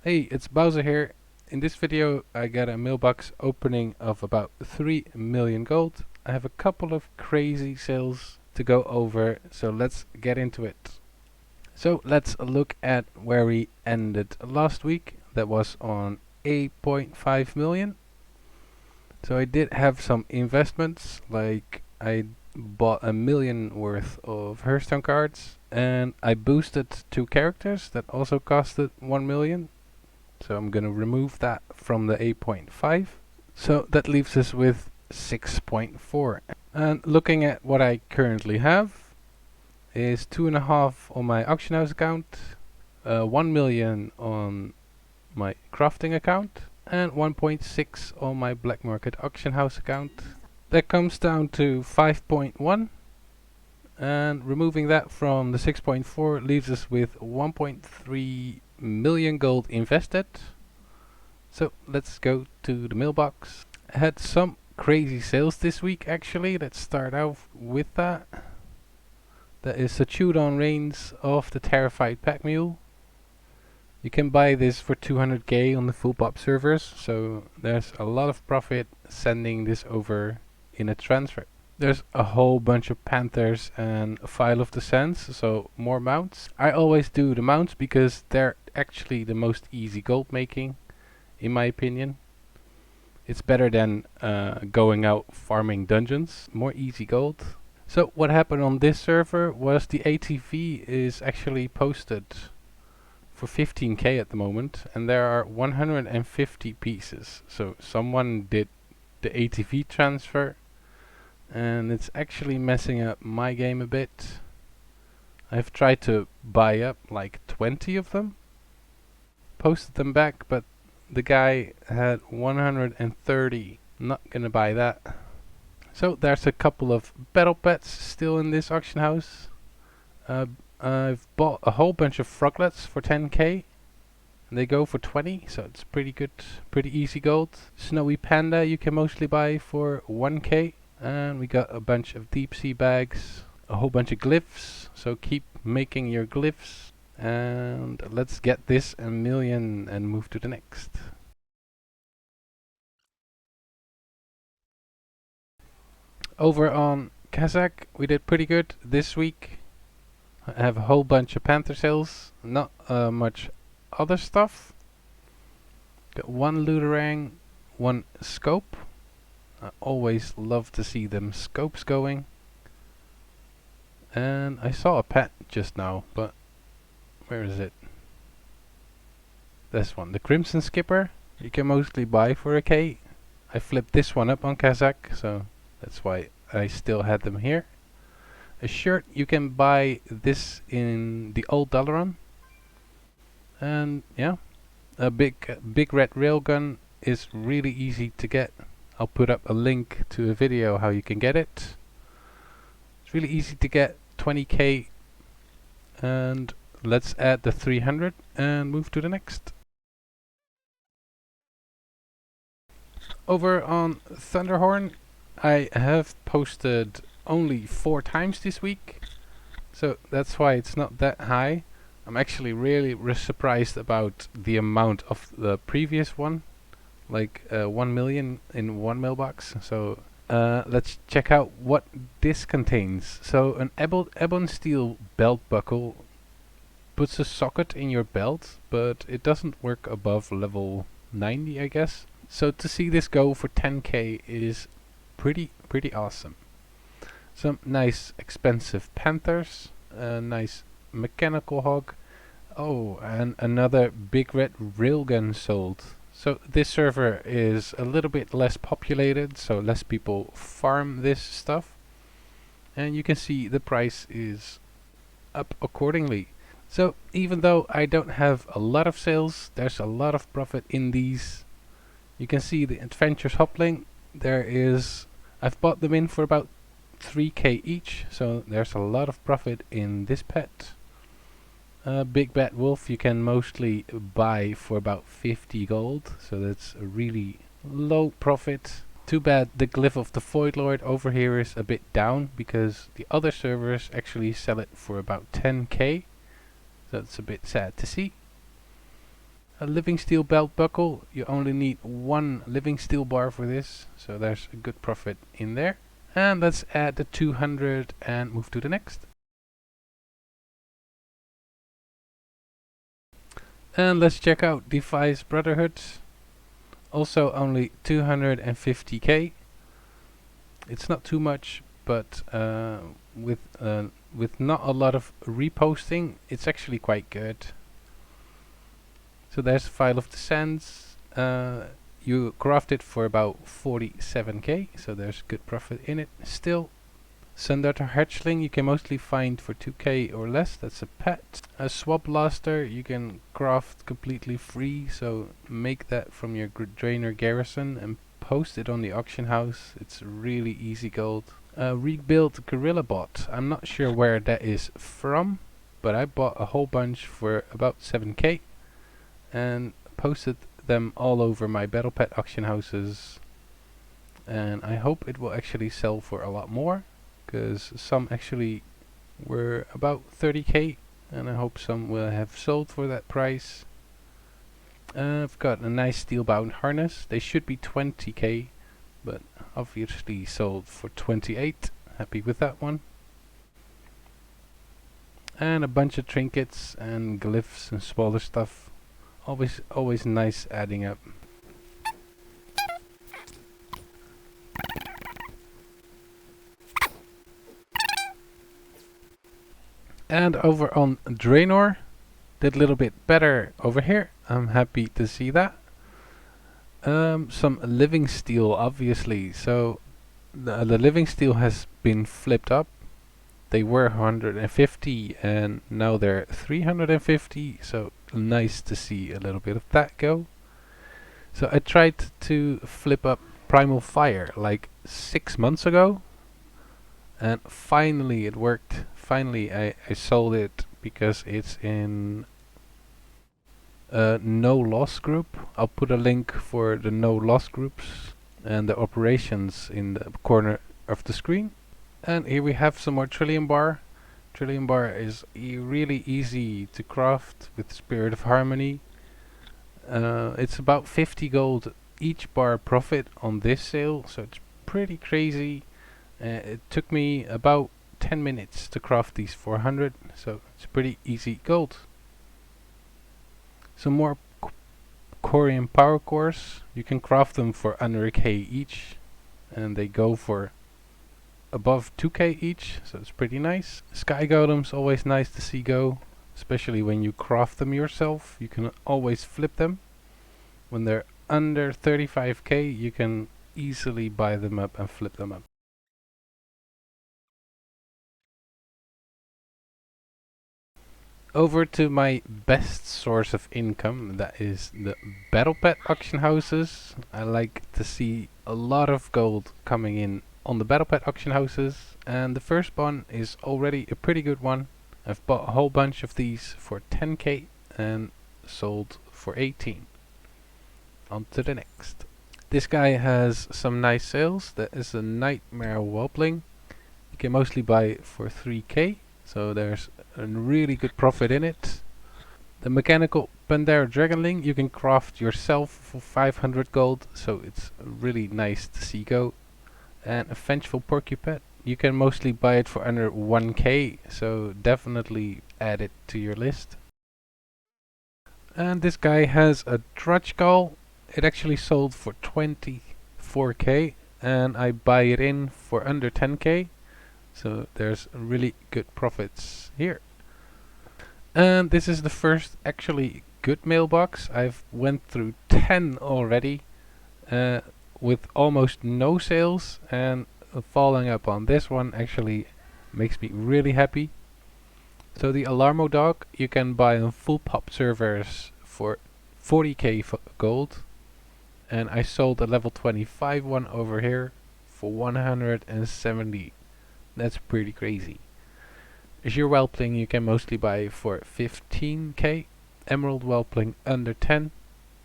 Hey, it's Bowser here. In this video I got a mailbox opening of about 3 million gold. I have a couple of crazy sales to go over, so let's get into it. So let's look at where we ended last week. That was on 8.5 million. So I did have some investments, like I bought 1 million worth of Hearthstone cards, and I boosted 2 characters that also costed 1 million. So I'm gonna remove that from the 8.5. So that leaves us with 6.4. And looking at what I currently have is 2.5 on my auction house account, 1 million on my crafting account, and 1.6 on my black market auction house account. That comes down to 5.1. And removing that from the 6.4 leaves us with 1.3 million gold invested. So let's go to the mailbox. I had some crazy sales this week actually. Let's start off with that. That is the Chewed-on Reins of the Terrified Pack Mule. You can buy this for 200k on the full pop servers, so there's a lot of profit sending this over in a transfer. There's a whole bunch of Panthers and a File of the Sands, so more mounts. I always do the mounts because they're actually the most easy gold making, in my opinion. It's better than going out farming dungeons, more easy gold. So what happened on this server was the ATV is actually posted for 15k at the moment, and there are 150 pieces. So someone did the ATV transfer, and it's actually messing up my game a bit. I've tried to buy up like 20 of them, posted them back, but the guy had 130. Not gonna buy that. So there's a couple of battle pets still in this auction house. I've bought a whole bunch of froglets for 10k. And they go for 20, so it's pretty good, pretty easy gold. Snowy Panda you can mostly buy for 1k. And we got a bunch of deep sea bags, a whole bunch of glyphs, so keep making your glyphs. And let's get this 1 million and move to the next. Over on Kazakh, we did pretty good this week. I have a whole bunch of Panther sales, not much other stuff. Got 1 Looterang, 1 scope. I always love to see them scopes going. And I saw a pet just now, but where is it? This one, the Crimson Skipper. You can mostly buy for a K. I flipped this one up on Kazakh, so that's why I still had them here. A shirt, you can buy this in the old Dalaran. And yeah, a big red railgun is really easy to get. I'll put up a link to a video how you can get it. It's really easy to get, 20k. And let's add the 300 and move to the next. Over on Thunderhorn, I have posted only 4 times this week, so that's why it's not that high. I'm actually really surprised about the amount of the previous one, like 1 million in one mailbox. So let's check out what this contains. So an ebon steel belt buckle puts a socket in your belt, but it doesn't work above level 90, I guess. So to see this go for 10k is pretty awesome. Some nice expensive Panthers, a nice mechanical hog. Oh, and another big red railgun sold. So this server is a little bit less populated, so less people farm this stuff. And you can see the price is up accordingly. So even though I don't have a lot of sales, there's a lot of profit in these. You can see the Adventures Hopling. I've bought them in for about 3k each, so there's a lot of profit in this pet. Big Bad Wolf you can mostly buy for about 50 gold, so that's a really low profit. Too bad the Glyph of the Void Lord over here is a bit down, because the other servers actually sell it for about 10k. So it's a bit sad to see. A living steel belt buckle, you only need one living steel bar for this, so there's a good profit in there. And let's add the 200 and move to the next. And let's check out Defies Brotherhood. Also only 250k. It's not too much, but with not a lot of reposting, it's actually quite good. So there's File of Descents. You craft it for about 47k, so there's good profit in it still. Sundarter Hatchling you can mostly find for 2k or less, that's a pet. A Swap Blaster you can craft completely free, so make that from your Drainer Garrison and post it on the auction house. It's really easy gold. Rebuild Gorilla Bot, I'm not sure where that is from, but I bought a whole bunch for about 7k and posted them all over my Battle Pet auction houses, and I hope it will actually sell for a lot more, because some actually were about 30k, and I hope some will have sold for that price. I've got a nice steel bound harness. They should be 20k, but obviously sold for 28. Happy with that one. And a bunch of trinkets and glyphs and smaller stuff. Always nice adding up. And over on Draenor, did a little bit better over here. I'm happy to see that. Some living steel, obviously. So the living steel has been flipped up. They were 150 and now they're 350. So nice to see a little bit of that go. So I tried to flip up Primal Fire like 6 months ago, and finally it worked. Finally I sold it because it's in a no loss group. I'll put a link for the no loss groups and the operations in the corner of the screen. And here we have some more Trillium Bar. Trillium Bar is really easy to craft with Spirit of Harmony. It's about 50 gold each bar profit on this sale, so it's pretty crazy. It took me about 10 minutes to craft these 400, so it's pretty easy gold. Some more Corium Power Cores. You can craft them for under a k each, and they go for above 2k each, so it's pretty nice. Sky Golems always nice to see go, especially when you craft them yourself. You can always flip them. When they're under 35k, you can easily buy them up and flip them up. Over to my best source of income, that is the Battle Pet auction houses. I like to see a lot of gold coming in on the Battle Pet auction houses, and the first one is already a pretty good one. I've bought a whole bunch of these for 10k and sold for 18. On to the next. This guy has some nice sales. That is a Nightmare Whelpling. You can mostly buy it for 3k, so there's a really good profit in it. The Mechanical Pandera Dragonling you can craft yourself for 500 gold, so it's really nice to see go. And a Vengeful Porcupine, you can mostly buy it for under 1k, so definitely add it to your list. And this guy has a Drudgegull. It actually sold for 24k, and I buy it in for under 10k, so there's really good profits here. And this is the first actually good mailbox. I've went through 10 already with almost no sales, and following up on this one actually makes me really happy. So the Alarmo Dog you can buy on full pop servers for 40k gold, and I sold a level 25 one over here for 170. That's pretty crazy. Azure Whelpling you can mostly buy for 15k, Emerald Whelpling under 10,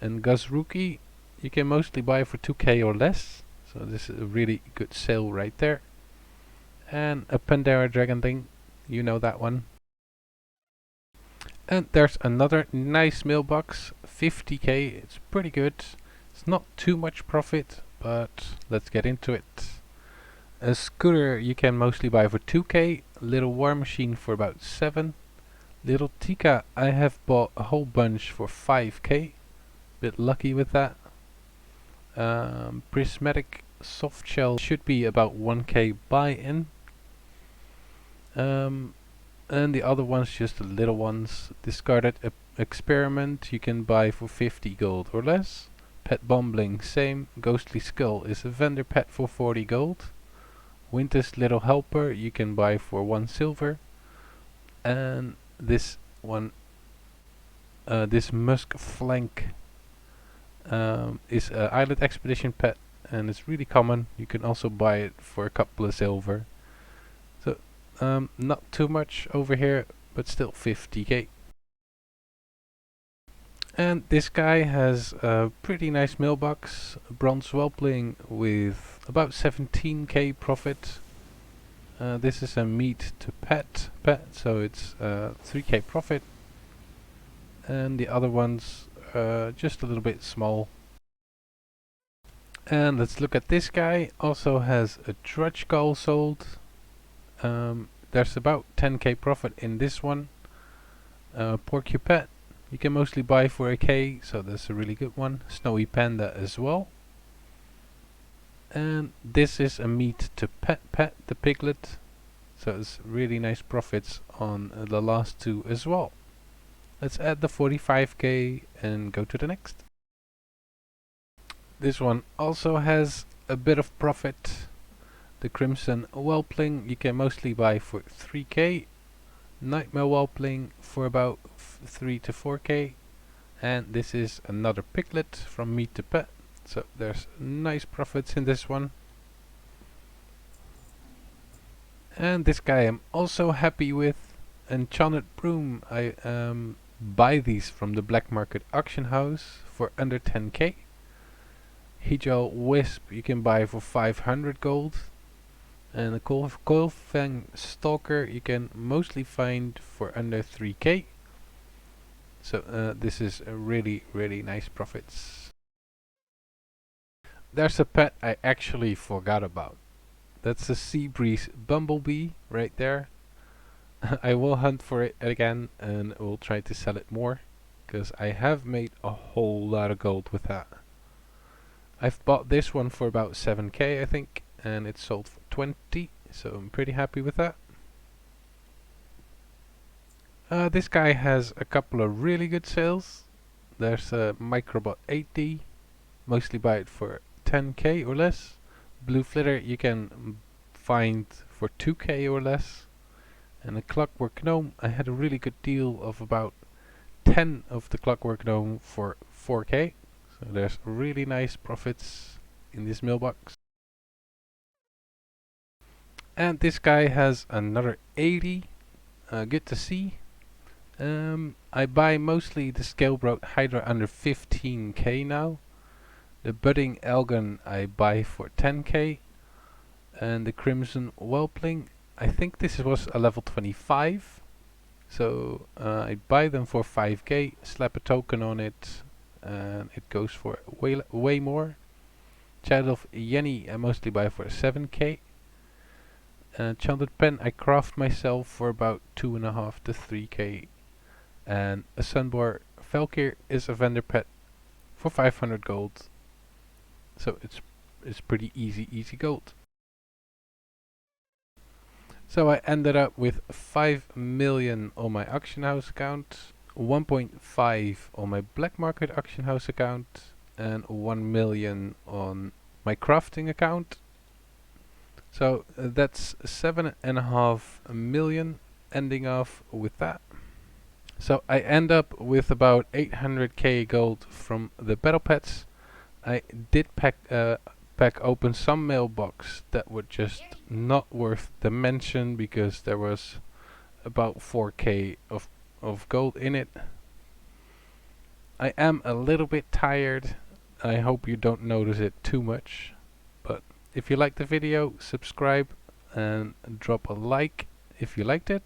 and Guzruki you can mostly buy for 2k or less, so this is a really good sale right there. And a Pandera Dragonling, you know that one. And there's another nice mailbox, 50k, it's pretty good. It's not too much profit, but let's get into it. A scooter you can mostly buy for 2k, little war machine for about 7. Little Tika I have bought a whole bunch for 5k, bit lucky with that. Prismatic soft shell should be about 1k buy-in. And the other ones just the little ones. Discarded experiment you can buy for 50 gold or less. Pet bumbling same. Ghostly skull is a vendor pet for 40 gold. Winter's little helper you can buy for 1 silver. And this one, this musk flank is a island expedition pet, and it's really common. You can also buy it for a couple of silver. So not too much over here, but still 50k. And this guy has a pretty nice mailbox, bronze whelpling with about 17k profit. This is a meat to pet, so it's 3k profit. And the other ones just a little bit small. And let's look at this guy. Also has a trudge gull sold. There's about 10k profit in this one. Porcupet you can mostly buy for a k, so that's a really good one. Snowy panda as well. And this is a meat to pet, the piglet. So it's really nice profits on the last two as well. Let's add the 45k and go to the next. This one also has a bit of profit. The crimson whelpling you can mostly buy for 3k. Nightmare whelpling for about 3 to 4k. And this is another piglet from meat to pet. So there's nice profits in this one. And this guy I'm also happy with. Enchanted broom. I buy these from the black market auction house for under 10k. Hijal wisp you can buy for 500 gold. And the Coilfang stalker you can mostly find for under 3k. So this is a really nice profits. There's a pet I actually forgot about. That's a sea breeze bumblebee right there. I will hunt for it again and will try to sell it more, because I have made a whole lot of gold with that. I've bought this one for about 7k I think, and it's sold for 20, so I'm pretty happy with that. This guy has a couple of really good sales. There's a Microbot 8D, mostly buy it for 10k or less. Blue flitter you can find for 2k or less. And a clockwork gnome, I had a really good deal of about 10 of the clockwork gnome for 4k. So there's really nice profits in this mailbox. And this guy has another 80, good to see. I buy mostly the scalebroke hydra under 15k now. The budding elgon I buy for 10k. And the crimson whelpling, I think this was a level 25. So I buy them for 5k, slap a token on it, and it goes for way more. Child of Yenny I mostly buy for 7k. Enchanted pen I craft myself for about 2.5 to 3k. And a Sunboar Valkyr is a vendor pet for 500 gold. So it's pretty easy gold. So I ended up with 5 million on my auction house account, 1.5 on my black market auction house account, and 1 million on my crafting account. So that's 7.5 million ending off with that. So I end up with about 800k gold from the battle pets. I did pack open some mailbox that were just not worth the mention, because there was about 4k of gold in it. I am a little bit tired. I hope you don't notice it too much. But if you liked the video, subscribe and drop a like if you liked it.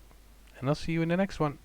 And I'll see you in the next one.